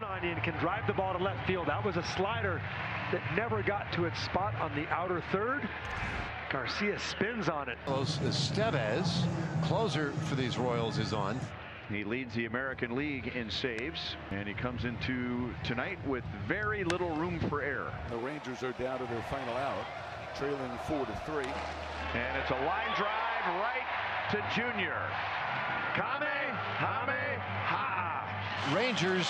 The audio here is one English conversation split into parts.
90 and can drive the ball to left field. That was a slider that never got to its spot on the outer third. Garcia spins on it. Estevez, closer for these Royals, is on. He leads the American League in saves, and he comes into tonight with very little room for error. The Rangers are down to their final out, trailing 4-3. And it's a line drive right to Junior. Kamehameha. Rangers,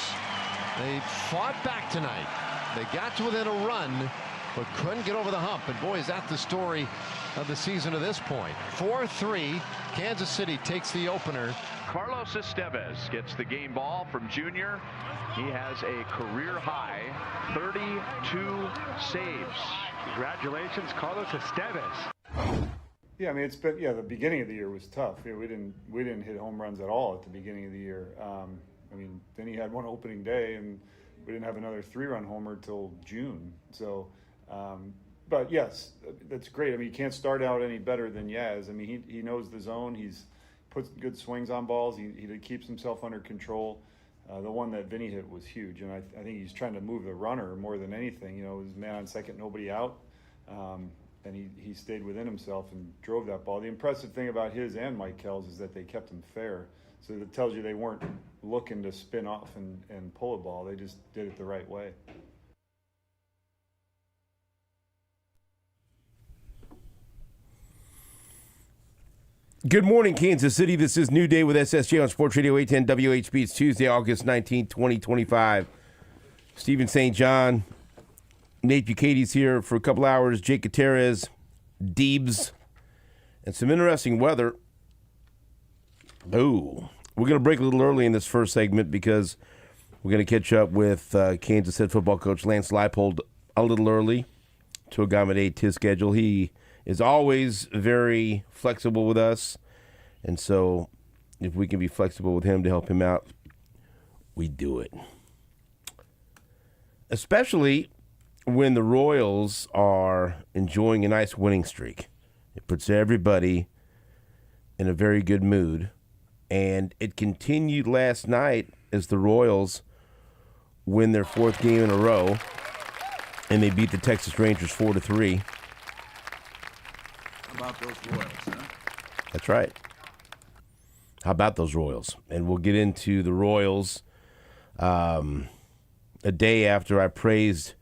they fought back tonight. They got to within a run, but couldn't get over the hump. And boy, is that the story of the season to this point. 4-3, Kansas City takes the opener. Carlos Estevez gets the game ball from Junior. He has a career high 32 saves. Congratulations, Carlos Estevez. Yeah, I mean, it's been, the beginning of the year was tough. We didn't hit home runs at all at the beginning of the year. I mean, then he had one opening day, and we didn't have another 3-run homer till June. So, but yes, that's great. I mean, you can't start out any better than Yaz. I mean, he knows the zone. He's puts good swings on balls. He keeps himself under control. The one that Vinny hit was huge, and I think he's trying to move the runner more than anything. You know, his man on second, nobody out, and he stayed within himself and drove that ball. The impressive thing about his and Mike Kell's is that they kept him fair. So that tells you they weren't looking to spin off and pull a ball. They just did it the right way. Good morning, Kansas City. This is New Day with SSJ on Sports Radio 810 WHB. It's Tuesday, August 19, 2025. Stephen St. John, Nate Bukaty's here for a couple hours. Jake Gutierrez, Deebs, and some interesting weather. Oh, we're going to break a little early in this first segment because we're going to catch up with Kansas head football coach Lance Leipold a little early to accommodate his schedule. He is always very flexible with us, and so if we can be flexible with him to help him out, we do it. Especially when the Royals are enjoying a nice winning streak. It puts everybody in a very good mood, and it continued last night as the Royals win their fourth game in a row, and they beat the Texas Rangers 4-3. About those Royals, huh? That's right. How about those Royals? And we'll get into the Royals a day after I praised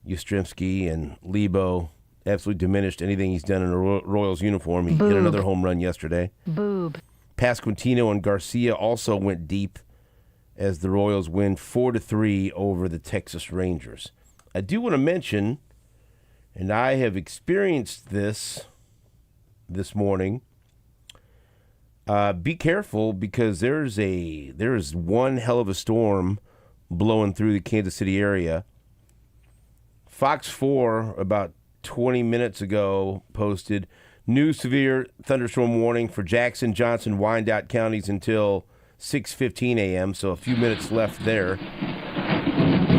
Yastrzemski and Lebo. Absolutely diminished anything he's done in a Royals uniform. He hit another home run yesterday. Boob. Pasquantino and Garcia also went deep as the Royals win 4-3 over the Texas Rangers. I do want to mention, and I have experienced this morning, be careful because there is one hell of a storm blowing through the Kansas City area. Fox 4 about 20 minutes ago posted new severe thunderstorm warning for Jackson, Johnson, Wyandotte counties until 6:15 a.m., so a few minutes left there.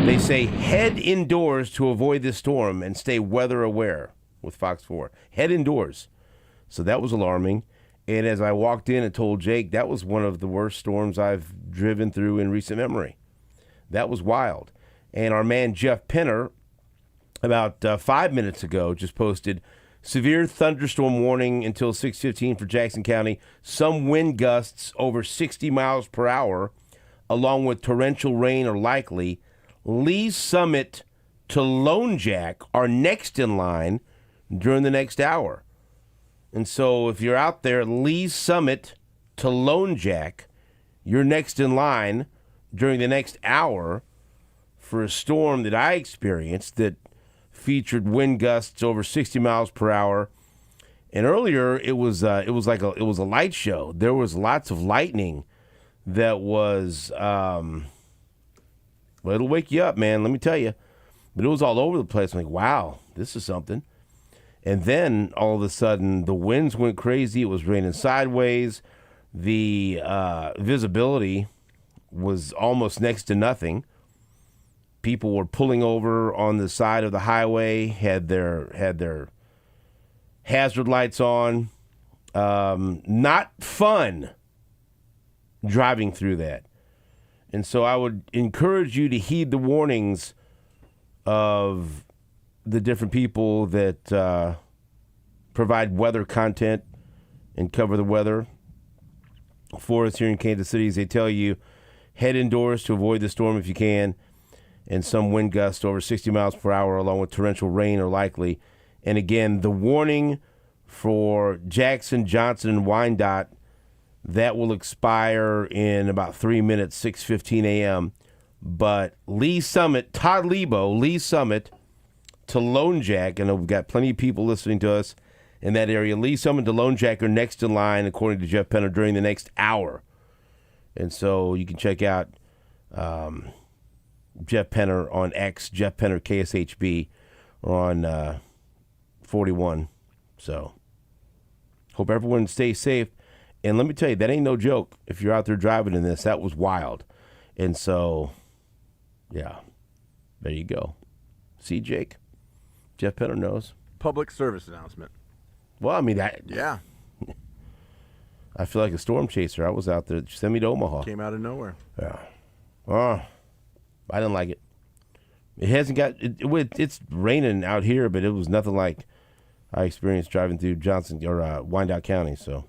They say head indoors to avoid this storm and stay weather aware with Fox 4. Head indoors. So that was alarming. And as I walked in and told Jake, that was one of the worst storms I've driven through in recent memory. That was wild. And our man Jeff Penner, about 5 minutes ago, just posted severe thunderstorm warning until 6:15 for Jackson County. Some wind gusts over 60 miles per hour, along with torrential rain are likely. Lee's Summit to Lone Jack are next in line during the next hour. And so if you're out there, Lee's Summit to Lone Jack, you're next in line during the next hour for a storm that I experienced that featured wind gusts over 60 miles per hour. And earlier it was a light show. There was lots of lightning that was well, it'll wake you up, man, let me tell you. But it was all over the place. I'm like, wow, this is something. And then all of a sudden the winds went crazy. It was raining sideways. The visibility was almost next to nothing. People were pulling over on the side of the highway, had their hazard lights on. Not fun driving through that. And so I would encourage you to heed the warnings of the different people that provide weather content and cover the weather for us here in Kansas City. As they tell you, head indoors to avoid the storm if you can, and some wind gusts over 60 miles per hour along with torrential rain are likely. And again, the warning for Jackson, Johnson, and Wyandotte, that will expire in about 3 minutes, 6:15 a.m. But Lee Summit, Todd Lebo, Lee Summit to Lone Jack, and we've got plenty of people listening to us in that area. Lee Summit to Lone Jack are next in line, according to Jeff Penner, during the next hour. And so you can check out Jeff Penner on X, Jeff Penner KSHB, or on 41. So hope everyone stays safe. And let me tell you, that ain't no joke. If you're out there driving in this, that was wild. And so, yeah, there you go. See, Jake? Jeff Penner knows. Public service announcement. Well, I mean, Yeah. I feel like a storm chaser. I was out there. Send me to Omaha. Came out of nowhere. Yeah. Oh, I didn't like it. It hasn't got it's raining out here, but it was nothing like I experienced driving through Johnson or Wyandotte County. So,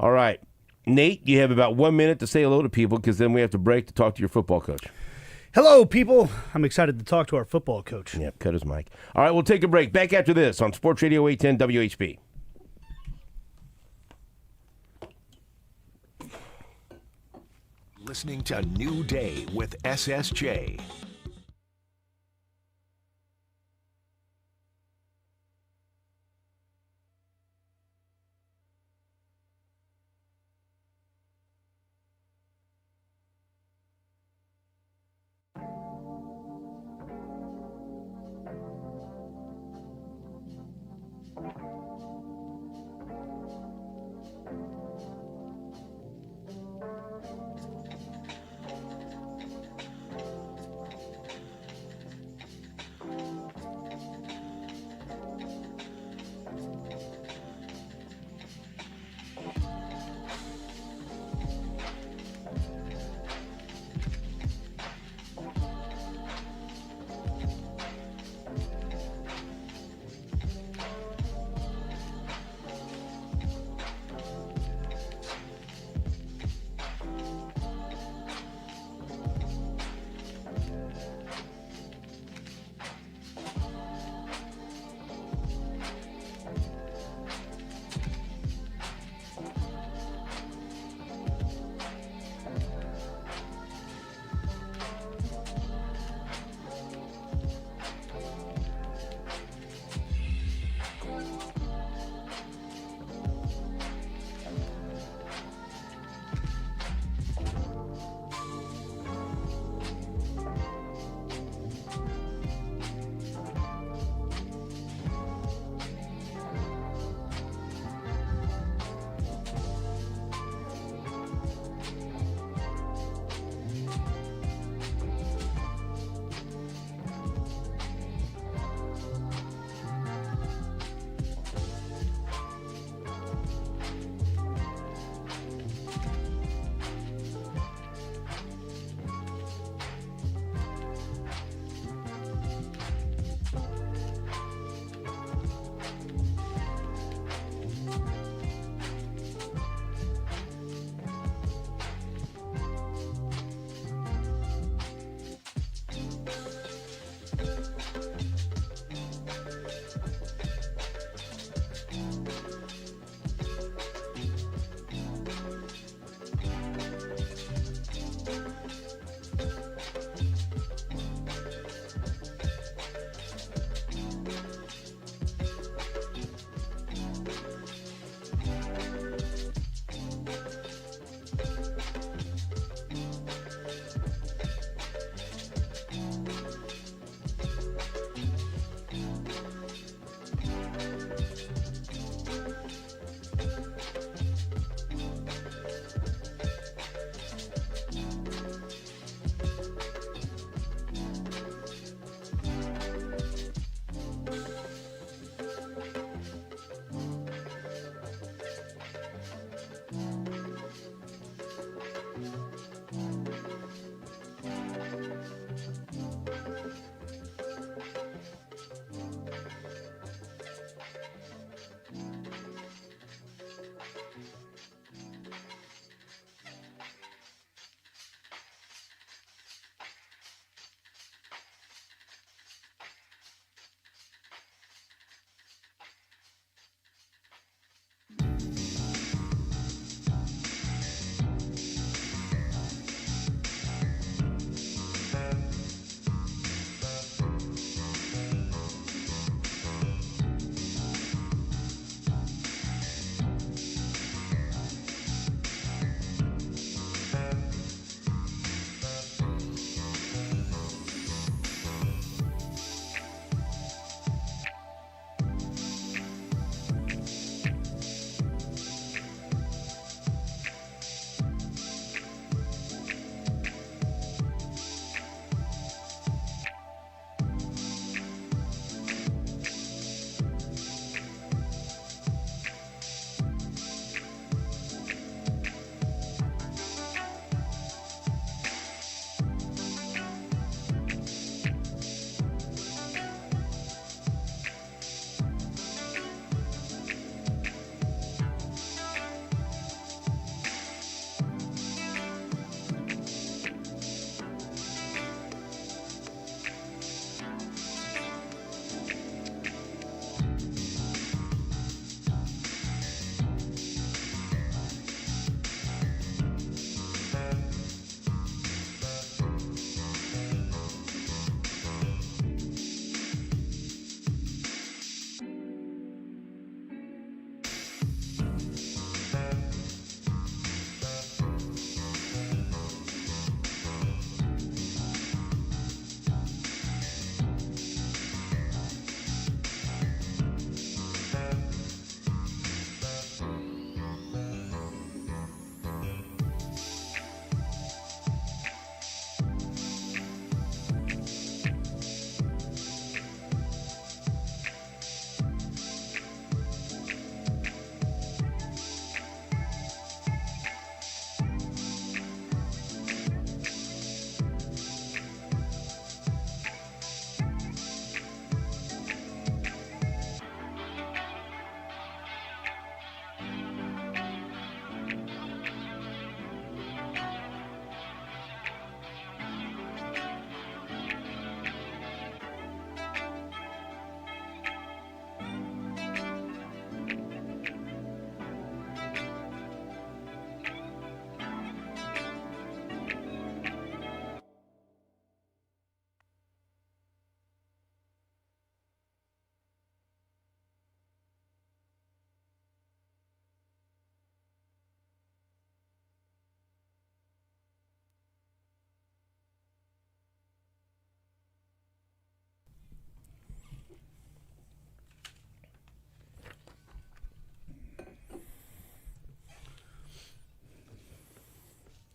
all right, Nate, you have about 1 minute to say hello to people because then we have to break to talk to your football coach. Hello, people. I'm excited to talk to our football coach. Yep, cut his mic. All right, we'll take a break. Back after this on Sports Radio 810 WHB. Listening to New Day with SSJ.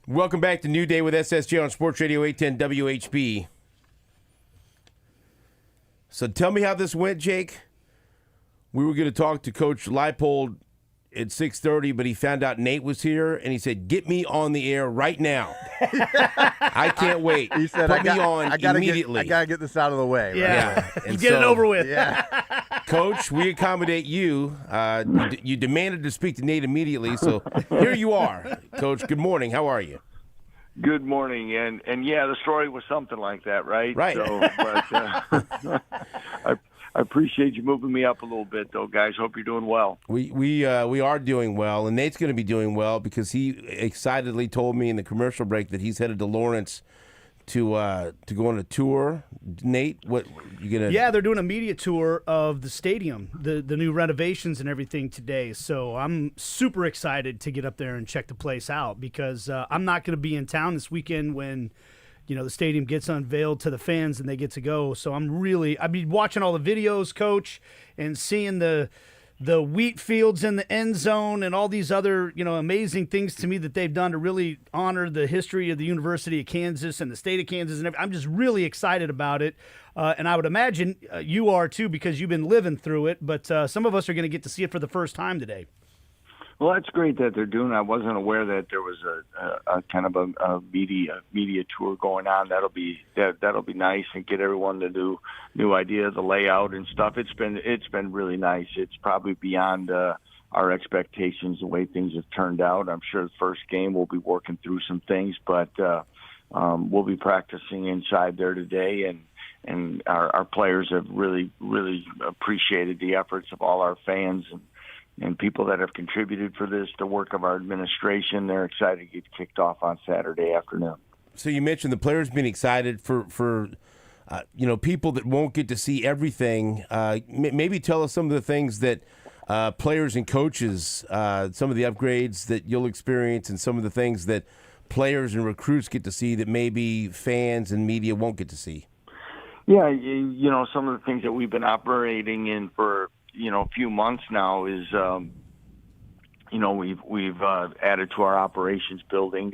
Welcome back to New Day with SSJ on Sports Radio 810 WHB. So tell me how this went, Jake. We were going to talk to Coach Leipold at 6:30, but he found out Nate was here, and he said, "Get me on the air right now." I can't wait. He said, Put me on immediately. I got to get this out of the way. Yeah. And Get it over with. Yeah. Coach, we accommodate you. You demanded to speak to Nate immediately, so here you are. Coach, good morning. How are you? Good morning, and yeah, the story was something like that, right? Right. So, but I appreciate you moving me up a little bit, though, guys. Hope you're doing well. We are doing well, and Nate's going to be doing well because he excitedly told me in the commercial break that he's headed to Lawrence to go on a tour. Nate, what you gonna? Yeah, they're doing a media tour of the stadium, the new renovations and everything today. So I'm super excited to get up there and check the place out because I'm not going to be in town this weekend when the stadium gets unveiled to the fans and they get to go. So I've been watching all the videos, Coach, and seeing the wheat fields in the end zone and all these other, amazing things to me that they've done to really honor the history of the University of Kansas and the state of Kansas. And I'm just really excited about it. And I would imagine you are too, because you've been living through it. But some of us are going to get to see it for the first time today. Well, that's great that they're doing. I wasn't aware that there was a kind of a media tour going on. That'll be nice and get everyone to do new idea of the layout and stuff. It's been really nice. It's probably beyond our expectations the way things have turned out. I'm sure the first game we'll be working through some things, but we'll be practicing inside there today, and our players have really appreciated the efforts of all our fans and people that have contributed for this, the work of our administration. They're excited to get kicked off on Saturday afternoon. So you mentioned the players being excited for people that won't get to see everything. Maybe tell us some of the things that players and coaches, some of the upgrades that you'll experience, and some of the things that players and recruits get to see that maybe fans and media won't get to see. Yeah, some of the things that we've been operating in for a few months now is, we've added to our operations building,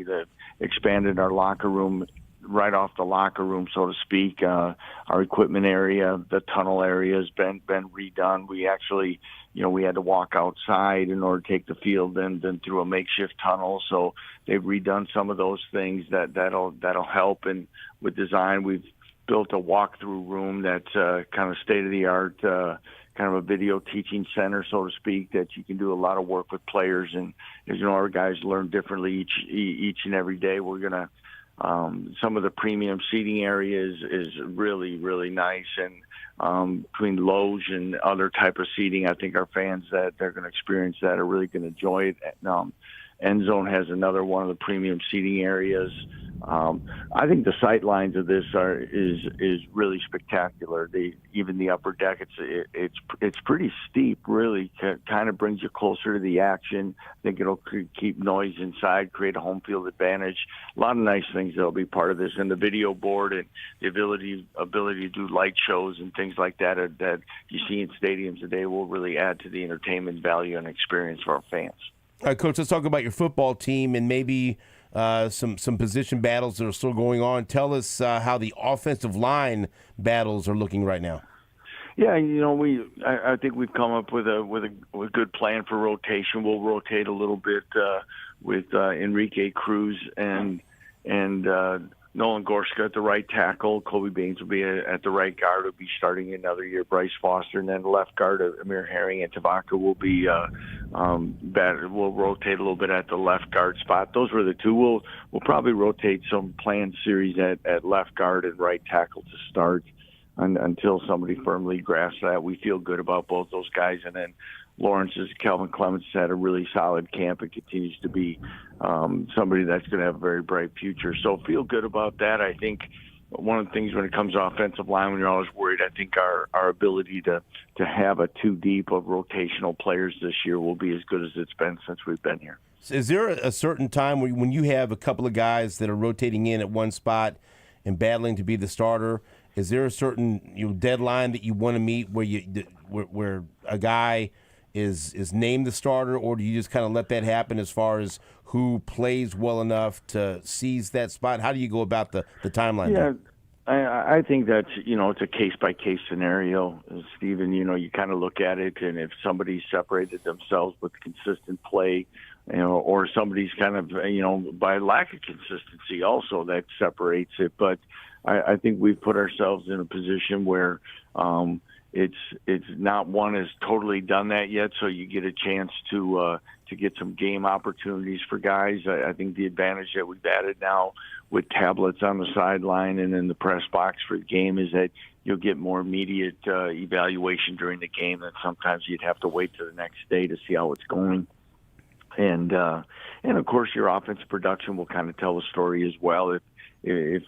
expanded our locker room right off the locker room, so to speak. Our equipment area, the tunnel area has been redone. We actually, we had to walk outside in order to take the field then through a makeshift tunnel. So they've redone some of those things that'll help. And with design, we've built a walk-through room that's kind of state-of-the-art, kind of a video teaching center, so to speak, that you can do a lot of work with players. And as our guys learn differently each and every day. We're going to some of the premium seating areas is really, really nice. And between loge and other type of seating, I think our fans that they're going to experience that are really going to enjoy it. End zone has another one of the premium seating areas. I think the sight lines of this is really spectacular. Even the upper deck, it's pretty steep. Really, kind of brings you closer to the action. I think it'll keep noise inside, create a home field advantage. A lot of nice things that'll be part of this, and the video board and the ability to do light shows and things like that you see in stadiums today will really add to the entertainment value and experience for our fans. All right, Coach, let's talk about your football team and maybe some position battles that are still going on. Tell us how the offensive line battles are looking right now. Yeah, I think we've come up with a good plan for rotation. We'll rotate a little bit with Enrique Cruz and Nolan Gorska at the right tackle. Kobe Baines will be at the right guard. Will be starting another year. Bryce Foster, and then left guard Amir Herring and Tabaka will be we'll rotate a little bit at the left guard spot. Those were the two. We'll probably rotate some planned series at left guard and right tackle to start until somebody firmly grasps that. We feel good about both those guys, and then Lawrence's Calvin Clements had a really solid camp and continues to be somebody that's going to have a very bright future. So feel good about that. I think one of the things when it comes to offensive line, when you're always worried, I think our ability to have a two deep of rotational players this year will be as good as it's been since we've been here. Is there a certain time when you have a couple of guys that are rotating in at one spot and battling to be the starter? Is there a certain deadline that you want to meet where a guy is named the starter, or do you just kind of let that happen as far as who plays well enough to seize that spot? How do you go about the timeline? Yeah, I think that's, it's a case-by-case scenario, Stephen. You kind of look at it, and if somebody separated themselves with consistent play, or somebody's kind of, by lack of consistency also, that separates it. But I think we've put ourselves in a position where it's not one has totally done that yet, so you get a chance to get some game opportunities for guys. I think the advantage that we've added now with tablets on the sideline and in the press box for the game is that you'll get more immediate evaluation during the game that sometimes you'd have to wait to the next day to see how it's going. And of course, your offensive production will kind of tell the story as well. If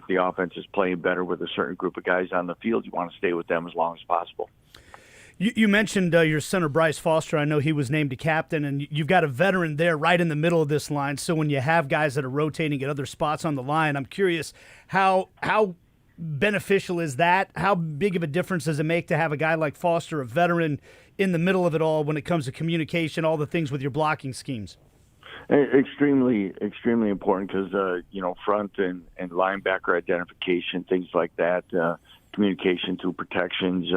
the offense is playing better with a certain group of guys on the field, you want to stay with them as long as possible. You mentioned your center, Bryce Foster. I know he was named a captain, and you've got a veteran there right in the middle of this line. So when you have guys that are rotating at other spots on the line, I'm curious how beneficial is that? How big of a difference does it make to have a guy like Foster, a veteran, in the middle of it all when it comes to communication, all the things with your blocking schemes? Extremely, extremely important because, front and linebacker identification, things like that, communication through protections.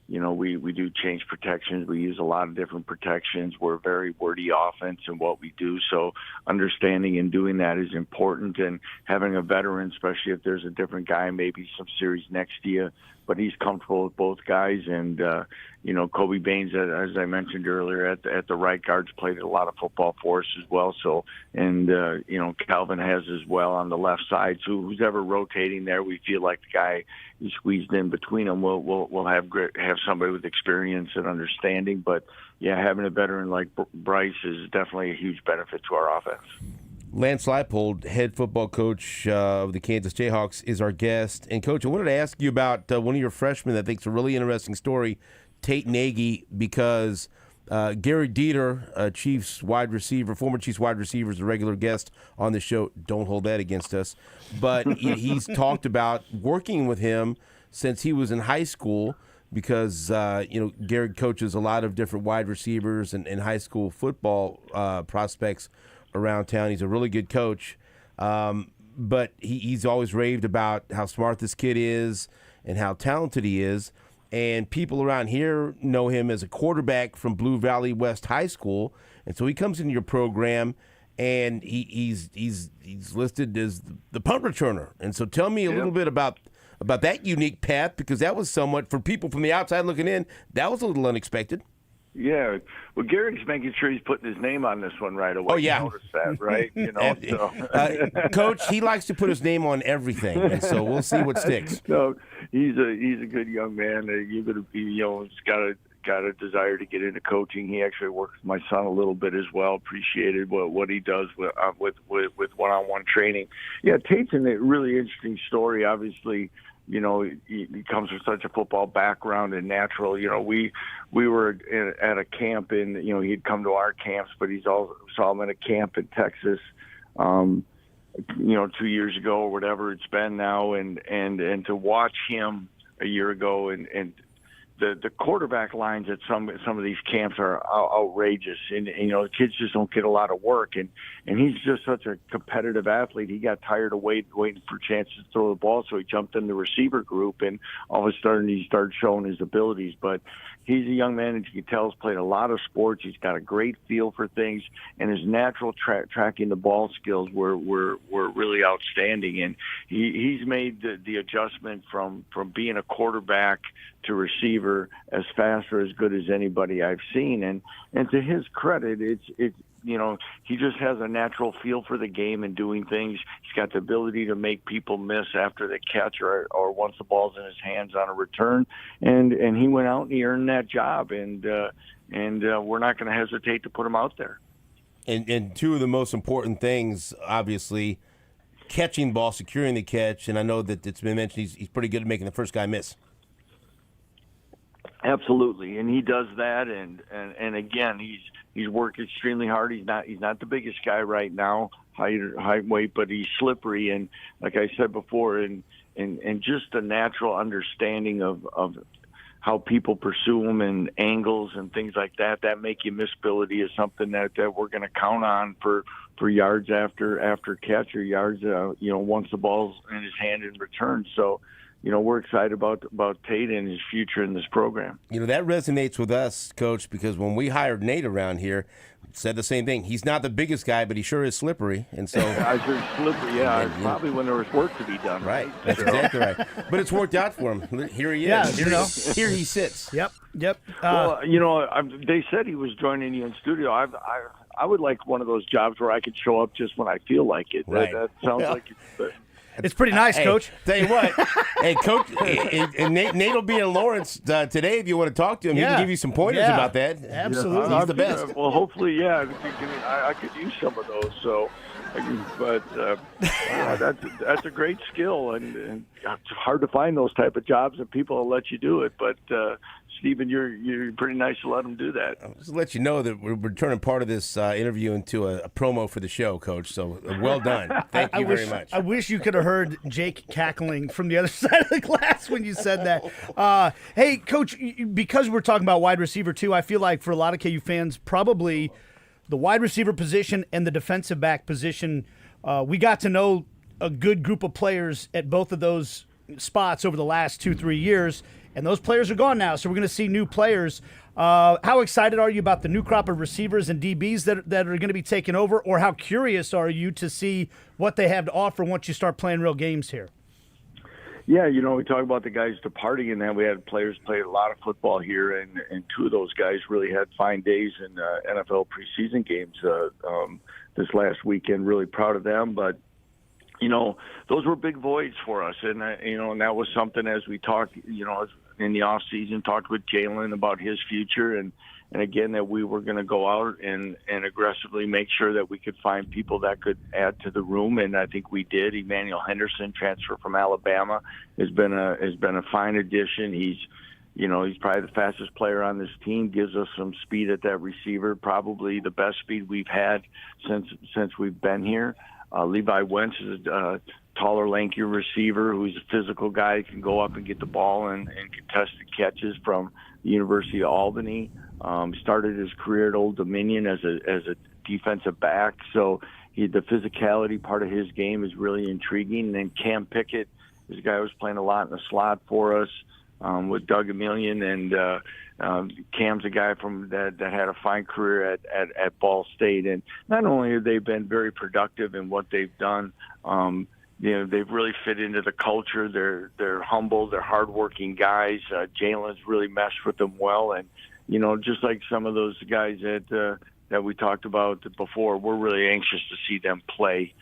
We do change protections. We use a lot of different protections. We're a very wordy offense in what we do. So understanding and doing that is important. And having a veteran, especially if there's a different guy, maybe some series next to you, but he's comfortable with both guys. And, Kobe Baines, as I mentioned earlier, at the right guards, played a lot of football for us as well. So, and, Calvin has as well on the left side. So who's ever rotating there, we feel like the guy who's squeezed in between them will have somebody with experience and understanding. But, yeah, having a veteran like Bryce is definitely a huge benefit to our offense. Lance Leipold, head football coach of the Kansas Jayhawks, is our guest. And, Coach, I wanted to ask you about one of your freshmen that I think is a really interesting story, Tate Nagy, because Gary Dieter, Chiefs wide receiver, former Chiefs wide receiver, is a regular guest on the show. Don't hold that against us. But he's talked about working with him since he was in high school because, Gary coaches a lot of different wide receivers and high school football prospects around town. He's a really good coach. But he's always raved about how smart this kid is and how talented he is. And people around here know him as a quarterback from Blue Valley West High School. And so he comes into your program, and he's listed as the punt returner. And so tell me a little bit about that unique path, because that was somewhat, for people from the outside looking in, that was a little unexpected. Yeah, well, Gary's making sure he's putting his name on this one right away. Oh, yeah. You notice that, right? Coach, he likes to put his name on everything, and so we'll see what sticks. No, he's a good young man. You're going to be, he's got a desire to get into coaching. He actually works with my son a little bit as well. Appreciated what he does with one-on-one training. Yeah, Tate's a really interesting story. Obviously, he comes from such a football background and natural. We were at a camp, and he'd come to our camps, but saw him at a camp in Texas, 2 years ago or whatever it's been now, and to watch him a year ago and the quarterback lines at some of these camps are outrageous, and the kids just don't get a lot of work, and he's just such a competitive athlete. He got tired of waiting for chances to throw the ball, so he jumped in the receiver group, and all of a sudden he started showing his abilities. But he's a young man, and you can tell he's played a lot of sports. He's got a great feel for things, and his natural tracking the ball skills were really outstanding. And he's made the adjustment from being a quarterback to receiver as fast or as good as anybody I've seen. And to his credit, it's he just has a natural feel for the game and doing things. He's got the ability to make people miss after the catch or once the ball's in his hands on a return. And he went out and he earned that job. And we're not going to hesitate to put him out there. And two of the most important things, obviously, catching the ball, securing the catch. And I know that it's been mentioned he's pretty good at making the first guy miss. Absolutely, and he does that, and again, he's worked extremely hard. He's not the biggest guy right now, height, weight, but he's slippery, and like I said before, and just a natural understanding of how people pursue them and angles and things like that make you miss ability is something that we're going to count on for yards after catch or yards, once the ball's in his hand in return. So, we're excited about Tate and his future in this program. That resonates with us, Coach, because when we hired Nate around here, said the same thing. He's not the biggest guy, but he sure is slippery. And so I sure slippery, yeah. Probably when there was work to be done. Right. That's exactly right. But it's worked out for him. Here he is. Yeah, here he sits. Yep. Well, they said he was joining you in studio. I would like one of those jobs where I could show up just when I feel like it. Right. That sounds like it's pretty nice, Coach. Tell you what, hey, Coach, and Nate will be in Lawrence today if you want to talk to him. He can give you some pointers about that. Absolutely. He's the best. Well, hopefully, yeah. I could use some of those. So, that's a great skill, and it's hard to find those type of jobs, and people will let you do it. But Stephen, you're pretty nice to let them do that. I'll just let you know that we're turning part of this interview into a promo for the show, Coach. So well done. Thank you very much. I wish you could have heard Jake cackling from the other side of the glass when you said that. Hey, Coach, because we're talking about wide receiver too, I feel like for a lot of KU fans, probably the wide receiver position and the defensive back position, we got to know a good group of players at both of those spots over the last 2-3 years. And those players are gone now, so we're going to see new players. How excited are you about the new crop of receivers and DBs that are going to be taking over, or how curious are you to see what they have to offer once you start playing real games here? Yeah, we talk about the guys departing, and then we had players play a lot of football here, and two of those guys really had fine days in NFL preseason games this last weekend. Really proud of them, but those were big voids for us. And, and that was something as we talked, in the off season, talked with Jalen about his future. And again, that we were going to go out and aggressively make sure that we could find people that could add to the room. And I think we did. Emmanuel Henderson, transfer from Alabama, has been a fine addition. He's probably the fastest player on this team, gives us some speed at that receiver, probably the best speed we've had since we've been here. Levi Wentz is a taller, lankier receiver who's a physical guy who can go up and get the ball and contested catches from the University of Albany. Started his career at Old Dominion as a defensive back, so the physicality part of his game is really intriguing. And then Cam Pickett is a guy who was playing a lot in the slot for us with Doug Emilion, and Cam's a guy that had a fine career at Ball State. And not only have they been very productive in what they've done, they've really fit into the culture. They're humble, they're hardworking guys. Jalen's really meshed with them well, and just like some of those guys that we talked about before, we're really anxious to see them play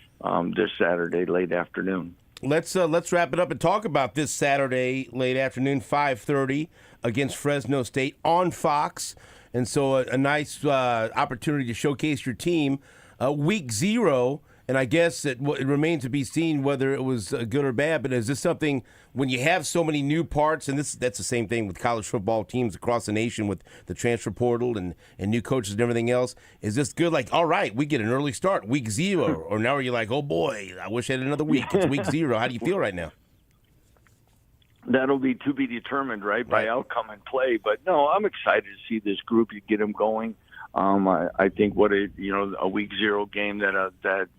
this Saturday late afternoon. Let's wrap it up and talk about this Saturday late afternoon, 5:30 against Fresno State on Fox. And so a nice opportunity to showcase your team. Week 0, and I guess it remains to be seen whether it was good or bad, but is this something, when you have so many new parts, and that's the same thing with college football teams across the nation with the transfer portal and new coaches and everything else, is this good? Like, all right, we get an early start, week 0, or now are you like, oh boy, I wish I had another week. It's week 0. How do you feel right now? That'll be to be determined, right, by outcome and play. But no, I'm excited to see this group. You get them going. I think a week 0 game that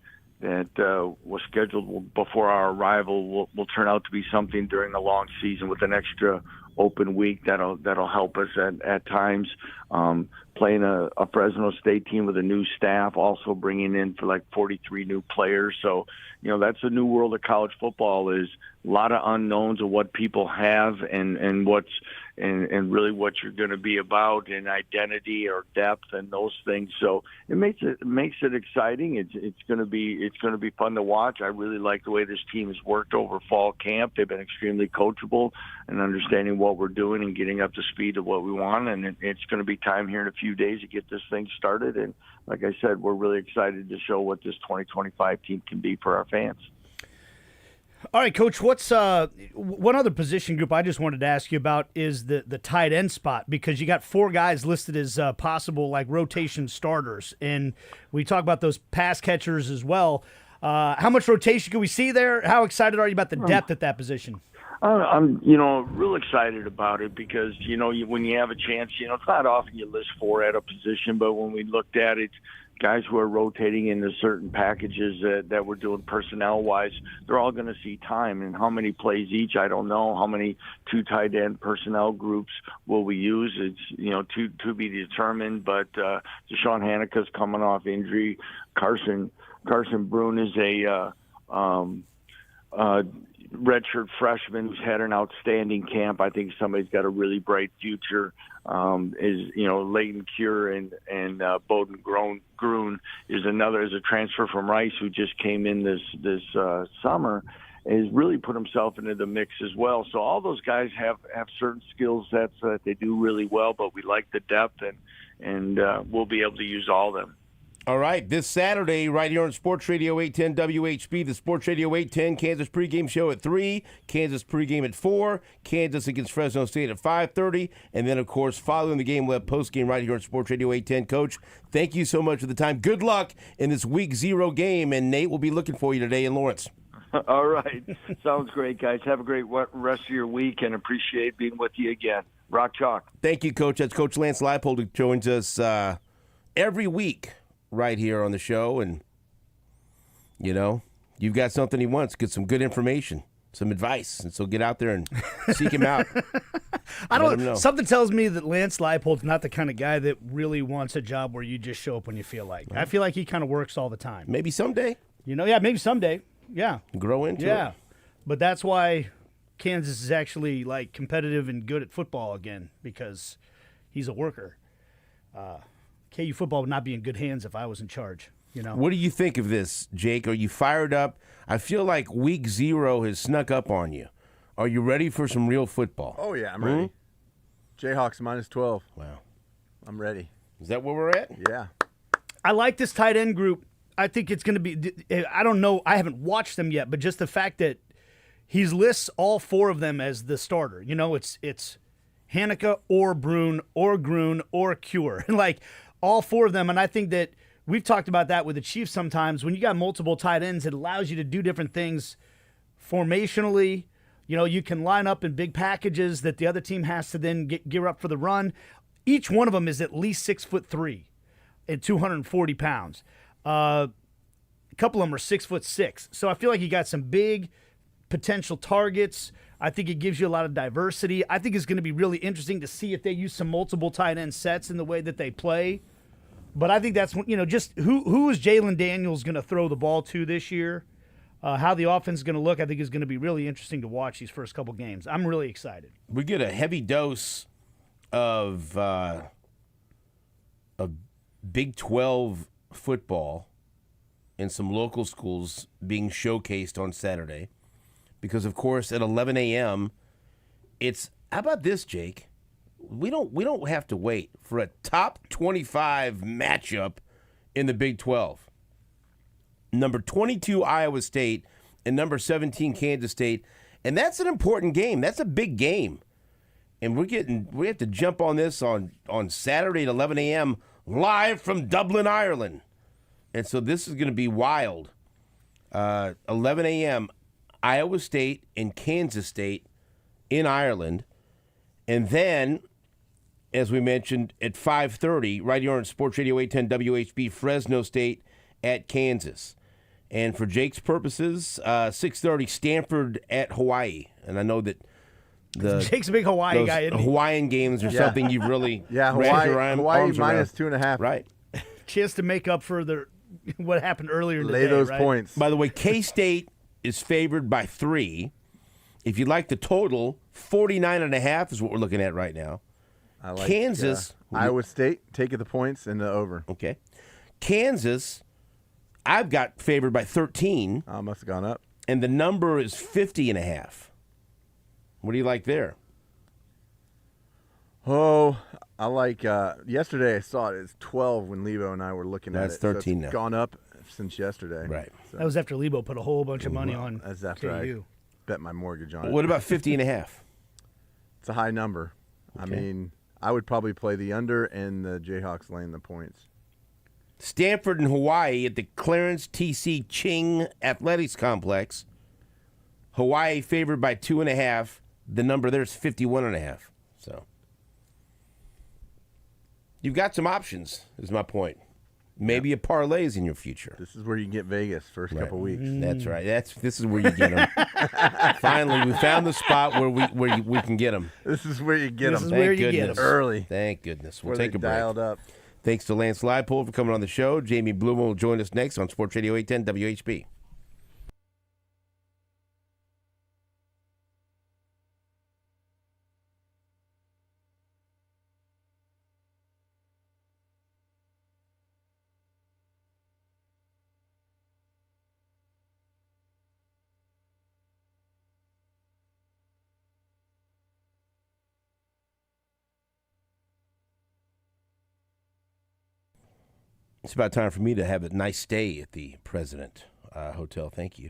was scheduled before our arrival will turn out to be something during the long season with an extra open week that'll help us at times. Playing a Fresno State team with a new staff, also bringing in for like 43 new players. So, that's the new world of college football, is a lot of unknowns of what people have and really what you're going to be about, and identity or depth and those things. So it makes it exciting. It's going to be fun to watch. I really like the way this team has worked over fall camp. They've been extremely coachable and understanding what we're doing and getting up to speed of what we want. And it's going to be time here in a few days to get this thing started. And like I said, we're really excited to show what this 2025 team can be for our fans. All right, Coach, what's one other position group I just wanted to ask you about is the tight end spot, because you got 4 guys listed as possible like rotation starters, and we talk about those pass catchers as well. How much rotation can we see there? How excited are you about the depth at that position? I'm, real excited about it because, when you have a chance, it's not often you list 4 at a position, but when we looked at it, guys who are rotating into certain packages that we're doing personnel-wise, they're all going to see time. And how many plays each, I don't know. How many 2 tight end personnel groups will we use? It's, to be determined. But Deshaun Haneke's coming off injury. Carson Brune is a redshirt freshman who's had an outstanding camp. I think somebody's got a really bright future. Leighton Cure and Bowden Gruen is a transfer from Rice who just came in this summer, has really put himself into the mix as well. So all those guys have certain skill sets that they do really well, but we like the depth and we'll be able to use all of them. All right, this Saturday, right here on Sports Radio 810 WHB, the Sports Radio 810 Kansas pregame show at 3, Kansas pregame at 4, Kansas against Fresno State at 5:30, and then, of course, following the game, we'll have postgame right here on Sports Radio 810. Coach, thank you so much for the time. Good luck in this Week 0 game, and Nate will be looking for you today in Lawrence. All right. Sounds great, guys. Have a great rest of your week, and appreciate being with you again. Rock Chalk. Thank you, Coach. That's Coach Lance Leipold who joins us every week right here on the show, and you've got something he wants. Get some good information, some advice, and so get out there and seek him out. Something tells me that Lance Leipold's not the kind of guy that really wants a job where you just show up when you feel like. I feel like he kind of works all the time. Maybe someday. Maybe someday. Yeah. Grow into it. Yeah. But that's why Kansas is actually like competitive and good at football again, because he's a worker. KU football would not be in good hands if I was in charge. What do you think of this, Jake? Are you fired up? I feel like Week 0 has snuck up on you. Are you ready for some real football? Oh, yeah, I'm ready. Jayhawks -12. Wow. I'm ready. Is that where we're at? Yeah. I like this tight end group. I think it's going to be – I don't know. I haven't watched them yet, but just the fact that he lists all 4 of them as the starter. It's Haneke or Brune or Gruen or Cure. Like – all 4 of them, and I think that we've talked about that with the Chiefs sometimes. When you got multiple tight ends, it allows you to do different things formationally. You can line up in big packages that the other team has to then gear up for the run. Each one of them is at least 6'3" and 240 pounds. A couple of them are 6'6". So I feel like you got some big potential targets. I think it gives you a lot of diversity. I think it's going to be really interesting to see if they use some multiple tight end sets in the way that they play. But I think that's, just who is Jalen Daniels going to throw the ball to this year? How the offense is going to look, I think, is going to be really interesting to watch these first couple games. I'm really excited. We get a heavy dose of Big 12 football and some local schools being showcased on Saturday. Because, of course, at 11 a.m., it's – how about this, Jake? We don't have to wait for a top 25 matchup in the Big 12. Number 22, Iowa State, and number 17, Kansas State. And that's an important game. That's a big game. And we have to jump on this on Saturday at 11 a.m. live from Dublin, Ireland. And so this is going to be wild. 11 a.m., Iowa State and Kansas State in Ireland. And then, as we mentioned, at 5:30, right here on Sports Radio 810 WHB, Fresno State at Kansas. And for Jake's purposes, 6:30, Stanford at Hawaii. And I know that Jake's a big Hawaii guy, isn't he? Hawaiian games are something you've really Hawaii minus 2.5. Right. Chance to make up for what happened earlier in the day. Lay those right? points. By the way, K-State is favored by 3. If you'd like the total, 49.5 is what we're looking at right now. I like Kansas. Iowa State, take the points and the over. Okay. Kansas, I've got favored by 13. Must have gone up. And the number is 50.5. What do you like there? Oh, I like yesterday I saw it. It's 12 when Lebo and I were looking at it. That's 13 so it's now. Gone up since yesterday. Right. So. That was after Lebo put a whole bunch of money on That's after KU. I bet my mortgage on it. What about 50.5? It's a high number. Okay. I mean, I would probably play the under and the Jayhawks laying the points. Stanford and Hawaii at the Clarence T.C. Ching Athletics Complex. Hawaii favored by 2.5. The number there is 51.5. So you've got some options, is my point. Maybe a parlays in your future. This is where you get Vegas first couple weeks. That's right. This is where you get them. Finally, we found the spot where we can get them. This is where you get them. This is where you get them. Early. Thank goodness. We'll Where take they a break. dialed up. Thanks to Lance Leipold for coming on the show. Jamie Blum will join us next on Sports Radio 810 WHB. It's about time for me to have a nice stay at the President Hotel. Thank you.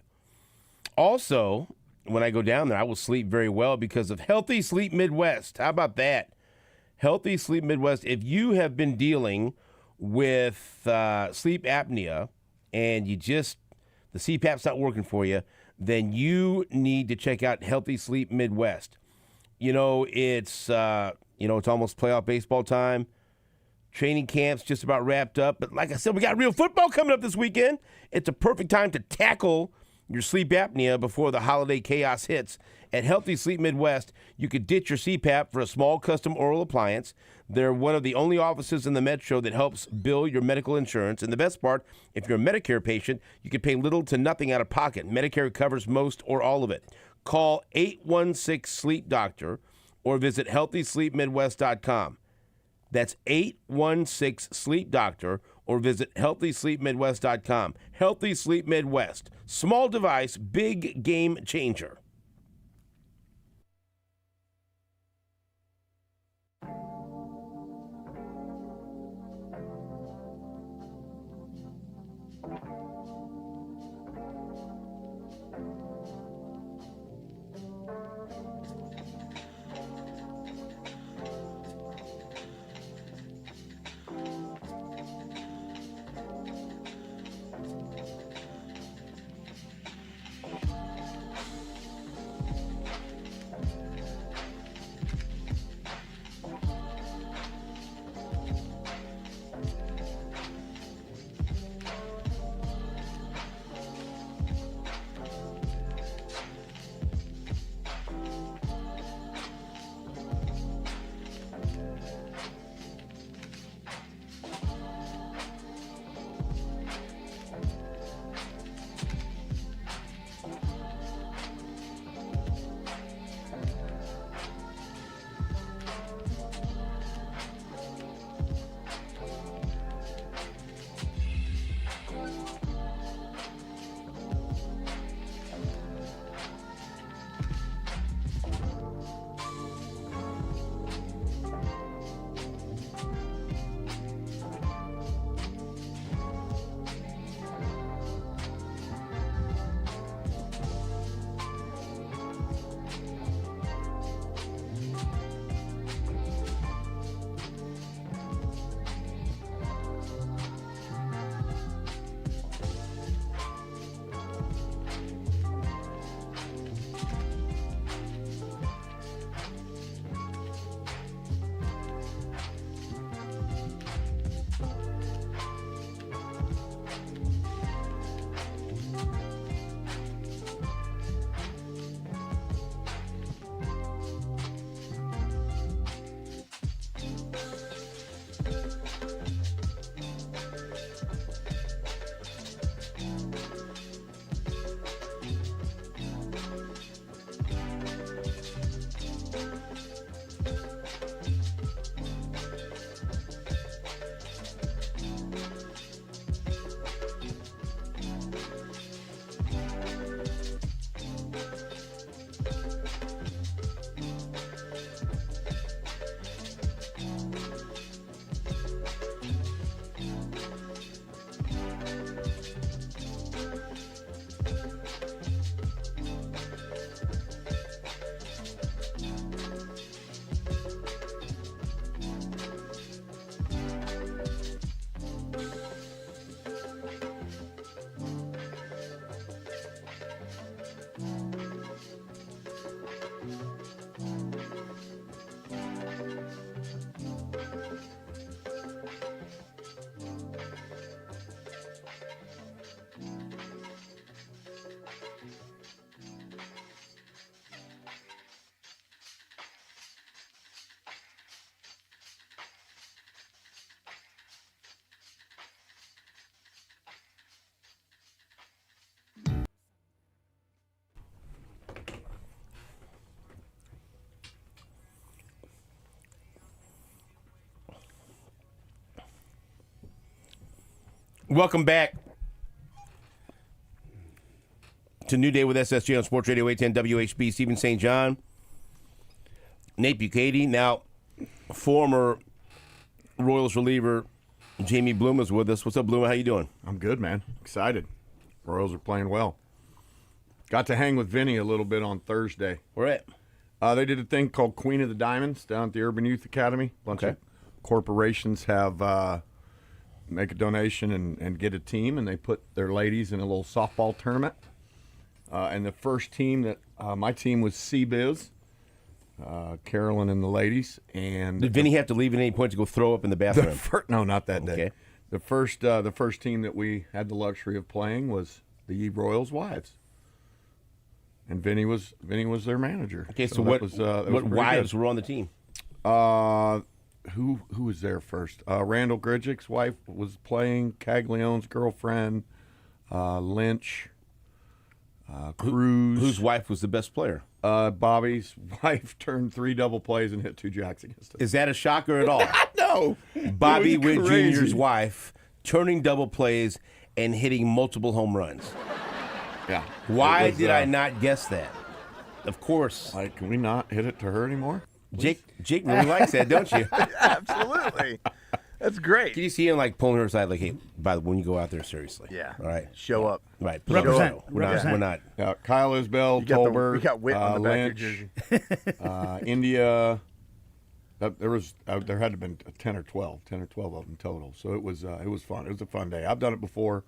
Also, when I go down there, I will sleep very well because of Healthy Sleep Midwest. How about that? Healthy Sleep Midwest. If you have been dealing with sleep apnea and the CPAP's not working for you, then you need to check out Healthy Sleep Midwest. It's almost playoff baseball time. Training camp's just about wrapped up. But like I said, we got real football coming up this weekend. It's a perfect time to tackle your sleep apnea before the holiday chaos hits. At Healthy Sleep Midwest, you could ditch your CPAP for a small custom oral appliance. They're one of the only offices in the metro that helps bill your medical insurance. And the best part, if you're a Medicare patient, you can pay little to nothing out of pocket. Medicare covers most or all of it. Call 816-SLEEP-DOCTOR or visit HealthySleepMidwest.com. That's 816-SLEEP-DOCTOR or visit HealthySleepMidwest.com. Healthy Sleep Midwest. Small device, big game changer. Welcome back to New Day with SSJ on Sports Radio 810 WHB. Stephen St. John, Nate Bukaty, now former Royals reliever Jamie Bloom is with us. What's up, Bloom? How you doing? I'm good, man. Excited. Royals are playing well. Got to hang with Vinny a little bit on Thursday. Where at? They did a thing called Queen of the Diamonds down at the Urban Youth Academy. A bunch of corporations have make a donation and get a team, and they put their ladies in a little softball tournament. And the first team that my team was CBiz, Carolyn and the ladies. And did Vinny have to leave at any point to go throw up in the bathroom? No, not that day. Okay. The first team that we had the luxury of playing was the Royals' wives. And Vinny was their manager. Okay, so what wives were on the team? Who was there first? Randall Gridgick's wife was playing. Caglione's girlfriend, Lynch, Cruz. Whose wife was the best player? Bobby's wife turned 3 double plays and hit 2 jacks against us. Is that a shocker at all? No. Bobby Witt Jr.'s wife turning double plays and hitting multiple home runs. Yeah. Why did I not guess that? Of course. Like, can we not hit it to her anymore? Jake really likes that, don't you? Absolutely. That's great. Can you see him like pulling her aside, like, hey, when you go out there, seriously? Yeah. All right. Show up. Right. Represent. We're not. Kyle Isbell, Tolbert, we got Witt on the back of your Lynch, India. There had to have been 10 or 12 of them total. So it was fun. It was a fun day. I've done it before.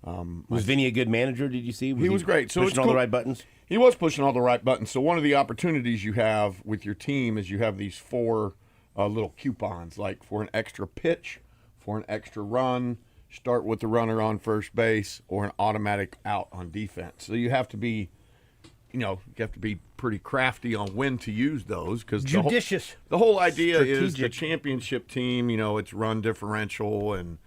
Was Vinny a good manager? Did you see? He was great. So pushing all the right buttons. He was pushing all the right buttons. So one of the opportunities you have with your team is you have these 4 little coupons, like for an extra pitch, for an extra run, start with the runner on first base, or an automatic out on defense. So you have to be, pretty crafty on when to use those, because judicious. The whole idea is the championship team. It's run differential and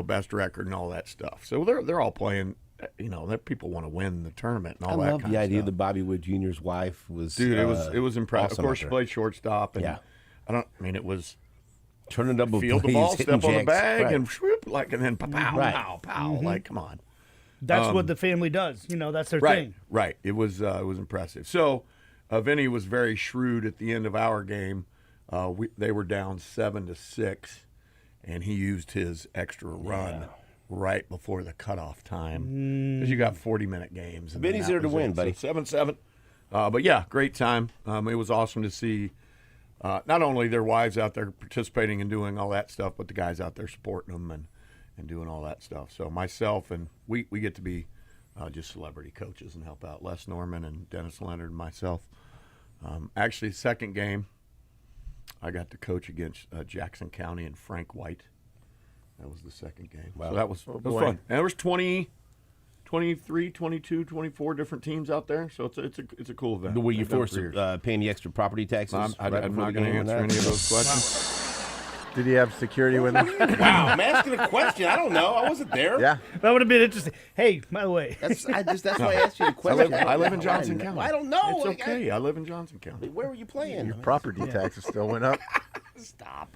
best record and all that stuff. So they're all playing. That people want to win the tournament and all that. I love kind the of idea stuff. that Bobby Wood Jr.'s wife was. Dude, it was impressive. Awesome. Of course, she played shortstop, and yeah. It was turning double field plays, the ball, step on the bag, right. and whoop, and then pow, right. pow, pow. Mm-hmm. Like, come on. That's what the family does. That's their right, thing. Right. It was impressive. So, Vinny was very shrewd at the end of our game. They were down 7-6, and he used his extra run right before the cutoff time, because you got 40-minute games. And Vinny's there to win, buddy. So 7-7. But yeah, great time. It was awesome to see not only their wives out there participating and doing all that stuff, but the guys out there supporting them and doing all that stuff. So myself and we get to be just celebrity coaches and help out. Les Norman and Dennis Leonard and myself. Actually, second game, I got to coach against Jackson County and Frank White. That was the second game. Wow. So that was fun. And there was 23, 22, 24 different teams out there, so it's a cool event. Were you forced to paying the extra property taxes? I'm not going to answer any of those questions. Did he have security with him? Wow, I'm asking a question. I don't know. I wasn't there. Yeah. That would have been interesting. Hey, by the way. That's why I asked you the question. I live in Johnson County. I don't know. It's okay. I live in Johnson County. Where were you playing? Your property taxes still went up. Stop.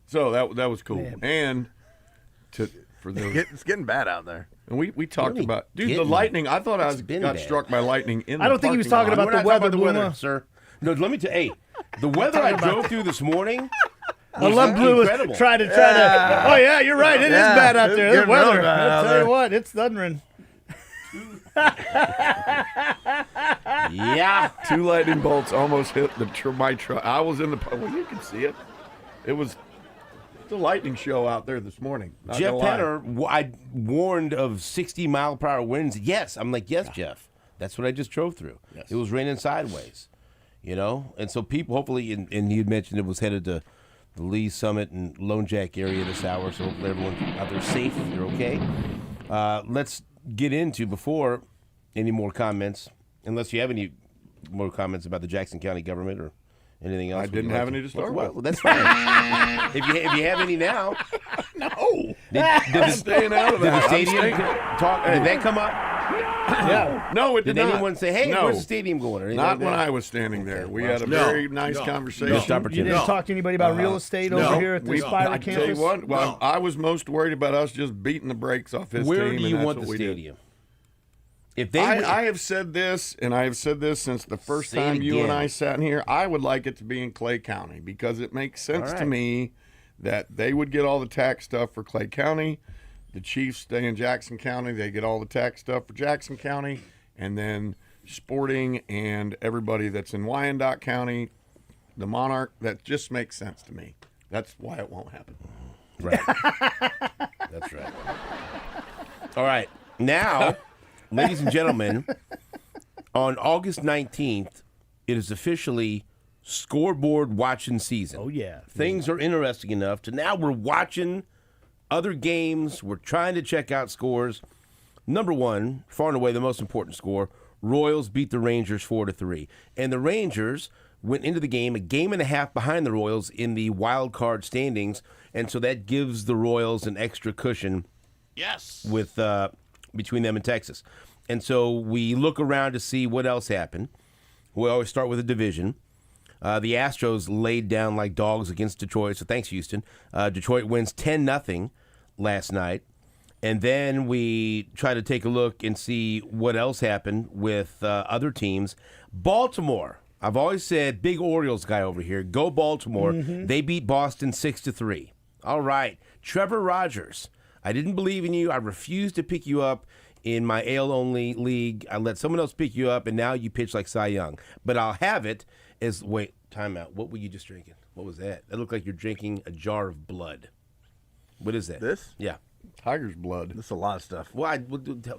So that was cool. Man. And for those, it's getting bad out there. And we talked about the lightning. I thought I got struck by lightning in. I don't think he was talking about the weather, sir. No, let me tell you. Hey, the weather I drove through this morning. I love Blue try to. Oh yeah, you're right. It is bad out there. The weather. I'll tell you what, it's thundering. Yeah, 2 lightning bolts almost hit my truck. I was in the. Well, you can see it. It was the lightning show out there this morning. Jeff Penner, I warned of 60-mile-per-hour winds. Yes, I'm like, yes, Jeff. That's what I just drove through. Yes. It was raining sideways, and so people hopefully, and you had mentioned it was headed to the Lee Summit and Lone Jack area this hour, so hopefully everyone out there safe, you're okay. Let's get into, before any more comments, unless you have any more comments about the Jackson County government or anything else. I didn't have any to start with. Well, that's fine. if you have any now. No. I'm staying out of that. Did the stadium talk? Did that come up? Yeah. No, it did Did not. anyone say, "Hey, No. where's the stadium going?" Or anything Not like when that? I was standing there. We well, had a no, very nice no, conversation. Missed You opportunity. didn't talk to anybody about real estate over here at the Spider I campus? tell you what, well, No. I was most worried about us just beating the brakes off his Where team. do and you that's want what the we did. stadium? If they, I have said this, and I have said this since the first Say it time you and again. I sat in here. I would like it to be in Clay County because it makes sense All to right. me that they would get all the tax stuff for Clay County. The Chiefs stay in Jackson County. They get all the tax stuff for Jackson County. And then Sporting and everybody that's in Wyandotte County, the Monarch, that just makes sense to me. That's why it won't happen. right. That's right. All right, now, ladies and gentlemen, on August 19th, it is officially scoreboard watching season. Oh, yeah. Things are interesting enough to now we're watching other games. We're trying to check out scores. Number one, far and away the most important score, Royals beat the Rangers 4-3. And the Rangers went into the game a game and a half behind the Royals in the wild card standings, and so that gives the Royals an extra cushion with between them and Texas. And so we look around to see what else happened. We always start with a division. The Astros laid down like dogs against Detroit, so thanks, Houston. Detroit wins 10-0 last night. And then we try to take a look and see what else happened with other teams. Baltimore. I've always said, big Orioles guy over here. Go Baltimore. Mm-hmm. They beat Boston 6-3. All right. Trevor Rogers. I didn't believe in you. I refused to pick you up in my AL-only league. I let someone else pick you up, and now you pitch like Cy Young. But I'll have it as, wait, time out. What were you just drinking? What was that? That looked like you're drinking a jar of blood. What is that? This? Yeah. Tiger's blood. This is a lot of stuff. Well,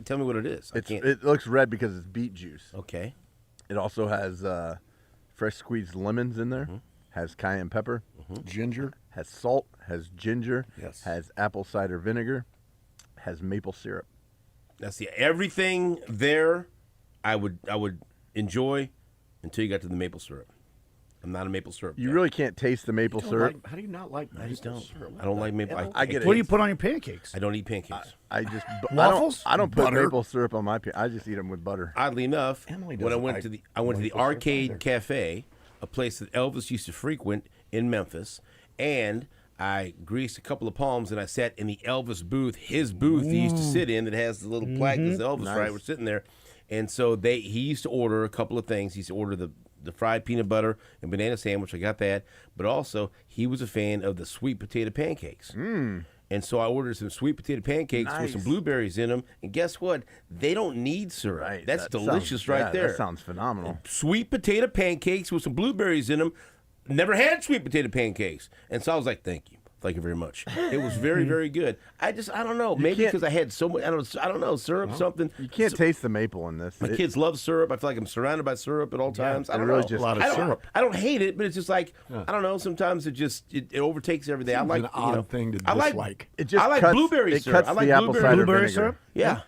tell me what it is. It looks red because it's beet juice. Okay. It also has fresh squeezed lemons in there. Has cayenne pepper, ginger, has salt, has ginger, has apple cider vinegar, has maple syrup. That's everything there. I would enjoy until you got to the maple syrup. I'm not a maple syrup. You really can't taste the maple syrup. How do you not like maple I just don't. syrup? I don't like maple. I get it. What do you put on your pancakes? I don't eat pancakes. I just Waffles? I don't put Butter? maple syrup on my. I just eat them with butter. Oddly enough, Emily when I doesn't went like to the maple syrup arcade either. cafe, a place that Elvis used to frequent in Memphis, and I greased a couple of palms and I sat in the Elvis booth, his booth he used to sit in that has the little plaque that says Elvis, Nice. right? We're sitting there. And so he used to order a couple of things. He used to order the fried peanut butter and banana sandwich. I got that. But also, he was a fan of the sweet potato pancakes. And so I ordered some sweet potato pancakes with some Nice. blueberries in them. And guess what? They don't need syrup. Right. That's That delicious sounds- right yeah, there. That sounds phenomenal. Sweet potato pancakes with some blueberries in them. Never had sweet potato pancakes. And so I was like, thank you. Thank you very much. It was very, very good. I don't know. Maybe can't- because I had so much, I don't know, syrup, something. You can't taste the maple in this. My kids love syrup. I feel like I'm surrounded by syrup at all times. I don't really know. just- A lot of syrup. I don't hate it, but it's just like I don't know. Sometimes it overtakes everything. I Seems like an odd thing to I like dislike. It just I like cuts, blueberry it syrup. cuts I like the apple cider blueberry vinegar. syrup? Yeah,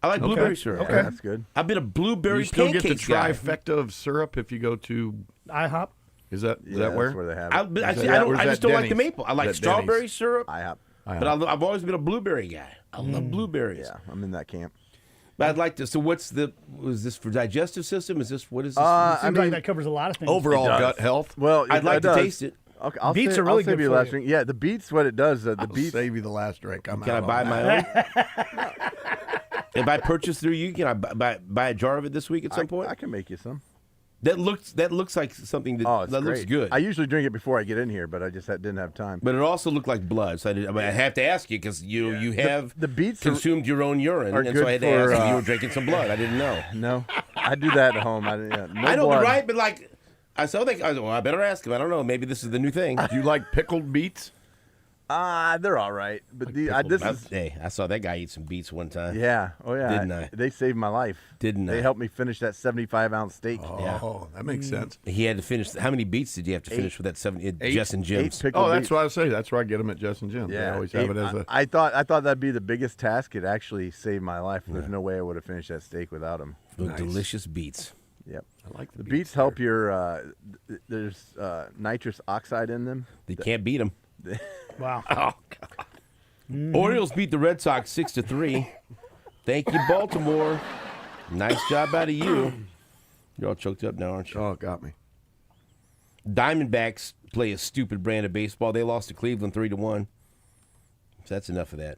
I like blueberry syrup. Yeah, that's good. I've been a blueberry You still get the pancakes guy. trifecta of syrup if you go to. IHOP? Is that Yeah, where? that's where they have I, it. but I, Is see, that- I or don't. is I that just don't like the Denny's? maple. I like Is that Denny's? strawberry syrup. IHOP. But I've always been a blueberry guy. I love blueberries. Yeah, I'm in that camp. But I'd like to. So was this for digestive system? Is this what is this? Seems I like mean, that covers a lot of things. Overall It does. gut health. Well, I'd like it to does. taste it. Okay, Beets are really I'll save good you for last you. drink. Yeah, the beets. What it does, the I'll beets. save you the last drink. I'm Can I out buy on my that. own? If I purchase through you, can I buy a jar of it this week at some point? I can make you some. That looks like something that, Oh, it's that great. looks good. I usually drink it before I get in here, but I just didn't have time. But it also looked like blood. So I have to ask you because you have The beets consumed your own urine, are and so I had good to ask for, if you were drinking some blood. I didn't know. No, I do that at home. No I know, blood. but right, but like I better ask him. I don't know. Maybe this is the new thing. Do you like pickled beets? They're all right. But this is Hey, I saw that guy eat some beets one time. yeah. Oh yeah. Didn't I? They saved my life. Didn't I? They helped me finish that 75-ounce steak. Oh, that makes sense. He had to finish. How many beets did you have to finish with that 7 at Jess and 8 Jim's? pickled Oh, that's beets. what I say. That's where I get them at Jess and Jim's. Yeah, They always have it as a. I thought that'd be the biggest task. It actually saved my life. There's no way I would have finished that steak without them. With delicious beets. Yep. I like The beets help your. There's nitrous oxide in them. They can't beat them. Wow. Oh God. Orioles beat the Red Sox 6-3. Thank you, Baltimore. Nice job out of you. You're all choked up now, aren't you? Oh, it got me. Diamondbacks play a stupid brand of baseball. They lost to Cleveland 3-1. So that's enough of that.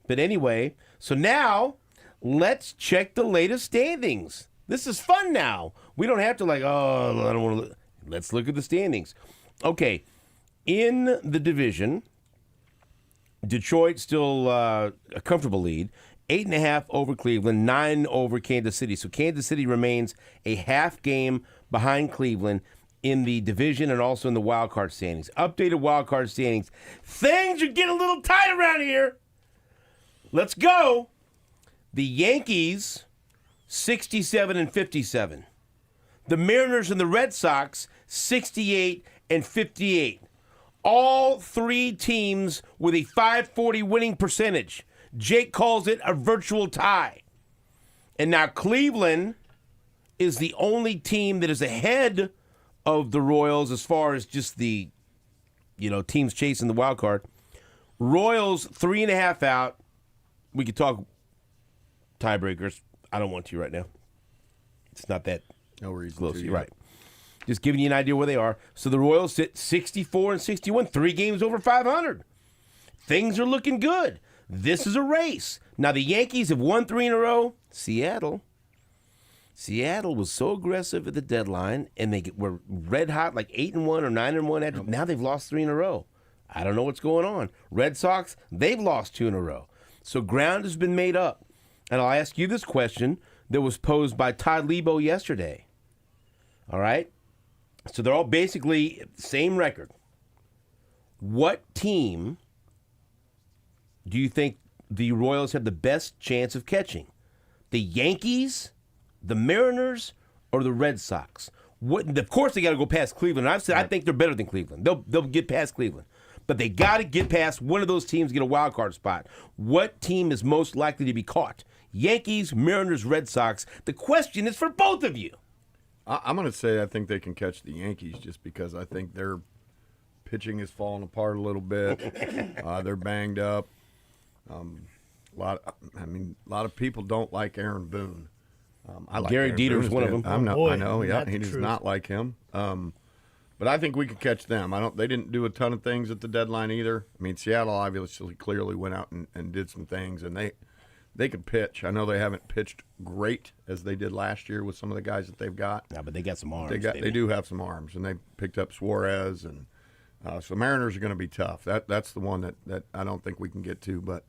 But anyway, so now let's check the latest standings. This is fun now. We don't have to I don't want to. Let's look at the standings. Okay, in the division, Detroit still a comfortable lead. 8.5 over Cleveland, 9 over Kansas City. So Kansas City remains a half game behind Cleveland in the division and also in the wild card standings. Updated wild card standings. Things are getting a little tight around here. Let's go. The Yankees, 67 and 57. The Mariners and the Red Sox, 68 and 58. All three teams with a .540 winning percentage. Jake calls it a virtual tie. And now Cleveland is the only team that is ahead of the Royals as far as just the, teams chasing the wild card. Royals 3.5 out. We could talk tiebreakers. I don't want to right now. It's not that no reason close. to. You're right. Just giving you an idea where they are. So the Royals sit 64 and 61, 3 games over 500. Things are looking good. This is a race. Now the Yankees have won 3 in a row. Seattle was so aggressive at the deadline, and they were red hot, like 8-1 or 9-1. Now they've lost 3 in a row. I don't know what's going on. Red Sox, they've lost 2 in a row. So ground has been made up. And I'll ask you this question that was posed by Todd Lebo yesterday. All right? So they're all basically the same record. What team do you think the Royals have the best chance of catching? The Yankees, the Mariners, or the Red Sox? Of course, they got to go past Cleveland. I've said I think they're better than Cleveland. They'll get past Cleveland. But they got to get past one of those teams to get a wild card spot. What team is most likely to be caught? Yankees, Mariners, Red Sox. The question is for both of you. I'm going to say I think they can catch the Yankees just because I think their pitching is falling apart a little bit. They're banged up. A lot of people don't like Aaron Boone. I like Gary Aaron Dieter's Boone. one of them. I know. Yeah, he does not like him. But I think we could catch them. They didn't do a ton of things at the deadline either. I mean, Seattle obviously clearly went out and did some things, and they could pitch. I know they haven't pitched great as they did last year with some of the guys that they've got. Yeah, but they got some arms. They do have some arms, and they picked up Suarez, and so Mariners are going to be tough. That's the one that I don't think we can get to, but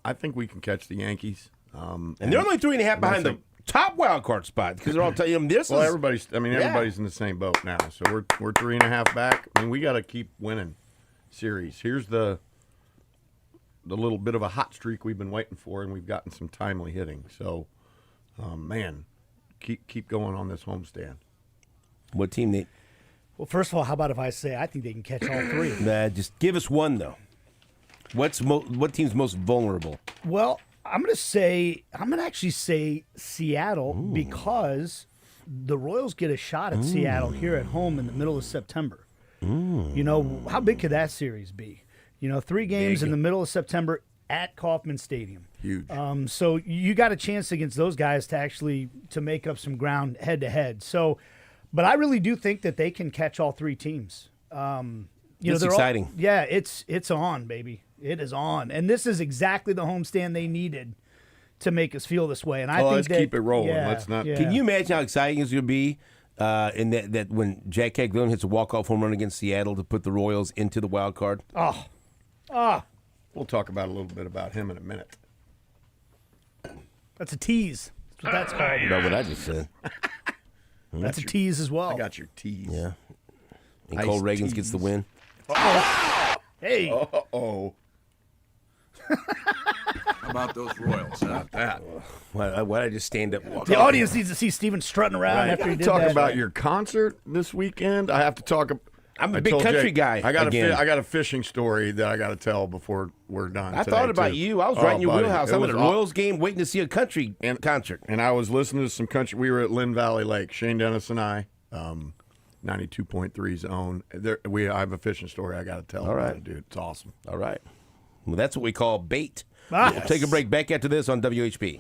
I think we can catch the Yankees. And they're only 3.5 behind the top wild card spot because they're all telling them this. Well, everybody's in the same boat now, so we're 3.5 back. I mean, we got to keep winning series. Here's the little bit of a hot streak we've been waiting for, and we've gotten some timely hitting. So, man, keep going on this homestand. What team they? Well, first of all, how about if I say I think they can catch all 3? Nah, just give us one though. What team's most vulnerable? Well, I'm going to actually say Seattle because the Royals get a shot at Seattle here at home in the middle of September. How big could that series be? 3 games in the middle of September at Kauffman Stadium. Huge. So you got a chance against those guys to make up some ground head to head. So, but I really do think that they can catch all 3 teams. It's exciting. It's on, baby. It is on, and this is exactly the homestand they needed to make us feel this way. And I think let's keep it rolling. Let's not. Can you imagine how exciting it's going to be? In that when Jack Caglione hits a walk-off home run against Seattle to put the Royals into the wild card? We'll talk about a little bit about him in a minute. That's a tease. That's what that's called. You know what I just said. That's a tease as well. I got your tease. Yeah. And Cole Reagans gets the win. Hey. Uh-oh. How about those Royals? Why did I just stand up and walk The audience needs to see Steven strutting around after he did talk that. About your concert this weekend. I have to talk. I'm a big country guy. I got a fishing story that I got to tell before we're done. I thought about you. I was right in your wheelhouse. I'm at a Royals game waiting to see a country concert. And I was listening to some country. We were at Lynn Valley Lake, Shane Dennis and I, 92.3 zone. I have a fishing story I got to tell. All right, dude. It's awesome. All right. Well, that's what we call bait. We'll take a break. Back after this on WHP.